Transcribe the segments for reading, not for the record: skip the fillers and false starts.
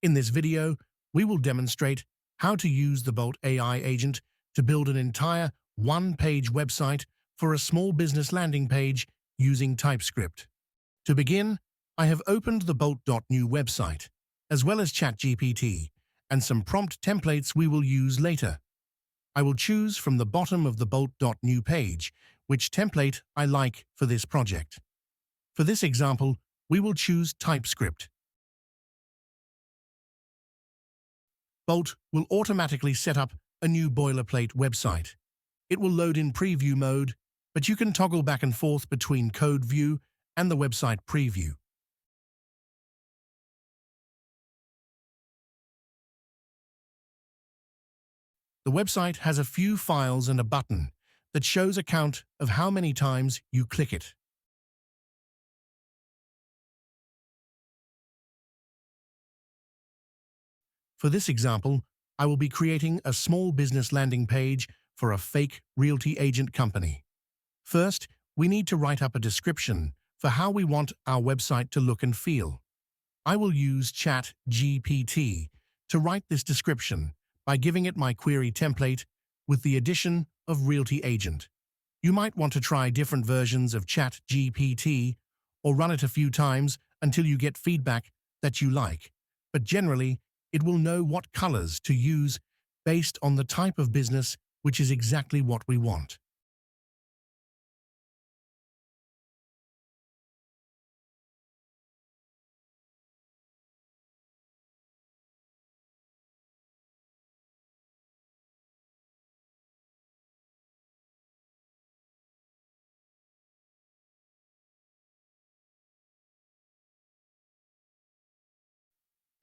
In this video, we will demonstrate how to use the Bolt AI agent to build an entire one-page website for a small business landing page using TypeScript. To begin, I have opened the Bolt.new website, as well as ChatGPT, and some prompt templates we will use later. I will choose from the bottom of the Bolt.new page which template I like for this project. For this example, we will choose TypeScript. Bolt will automatically set up a new boilerplate website. It will load in preview mode, but you can toggle back and forth between code view and the website preview. The website has a few files and a button that shows a count of how many times you click it. For this example, I will be creating a small business landing page for a fake realty agent company. First, we need to write up a description for how we want our website to look and feel. I will use ChatGPT to write this description by giving it my query template with the addition of realty agent. You might want to try different versions of ChatGPT or run it a few times until you get feedback that you like, but generally, it will know what colors to use based on the type of business, which is exactly what we want.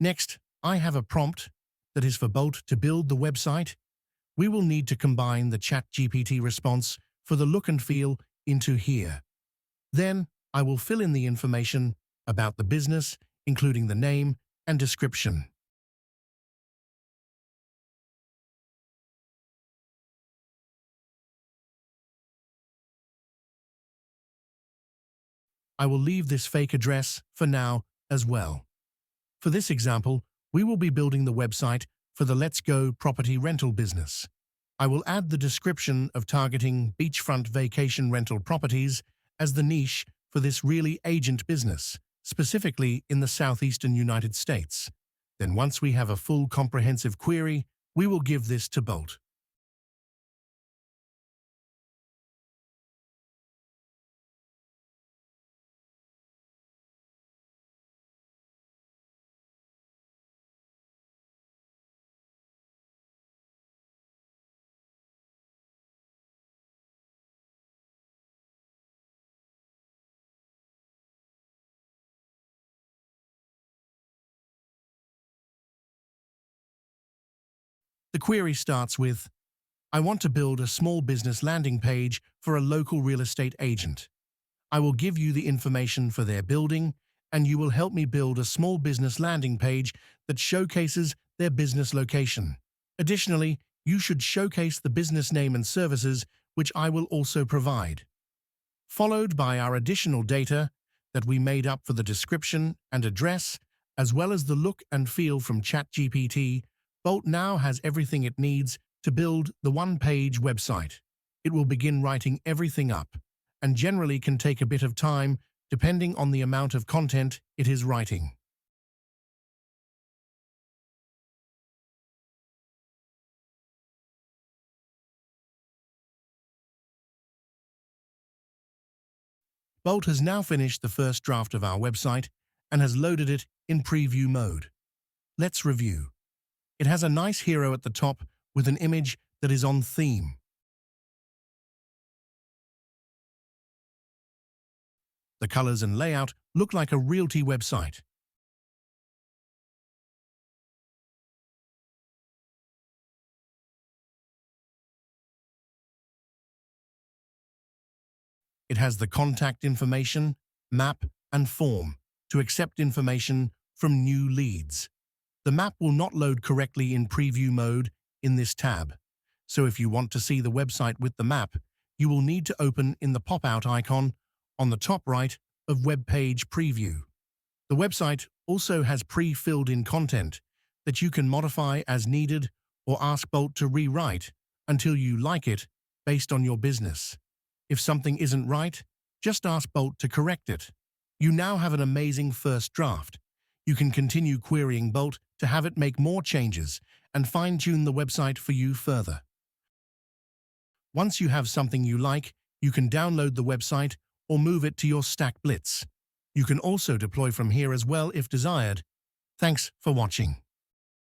Next, I have a prompt that is for Bolt to build the website. We will need to combine the ChatGPT response for the look and feel into here. Then, I will fill in the information about the business, including the name and description. I will leave this fake address for now as well. For this example, we will be building the website for the Let's Go property rental business. I will add the description of targeting beachfront vacation rental properties as the niche for this really agent business, specifically in the southeastern United States. Then once we have a full comprehensive query, we will give this to Bolt. The query starts with, I want to build a small business landing page for a local real estate agent. I will give you the information for their building, and you will help me build a small business landing page that showcases their business location. Additionally, you should showcase the business name and services, which I will also provide. Followed by our additional data that we made up for the description and address, as well as the look and feel from ChatGPT, Bolt now has everything it needs to build the one-page website. It will begin writing everything up, and generally can take a bit of time depending on the amount of content it is writing. Bolt has now finished the first draft of our website and has loaded it in preview mode. Let's review. It has a nice hero at the top with an image that is on theme. The colors and layout look like a realty website. It has the contact information, map, and form to accept information from new leads. The map will not load correctly in preview mode in this tab, so if you want to see the website with the map, you will need to open in the pop-out icon on the top right of Web Page Preview. The website also has pre-filled in content that you can modify as needed or ask Bolt to rewrite until you like it based on your business. If something isn't right, just ask Bolt to correct it. You now have an amazing first draft. You can continue querying Bolt to have it make more changes and fine-tune the website for you further. Once you have something you like, you can download the website or move it to your Stack Blitz. You can also deploy from here as well if desired. Thanks for watching.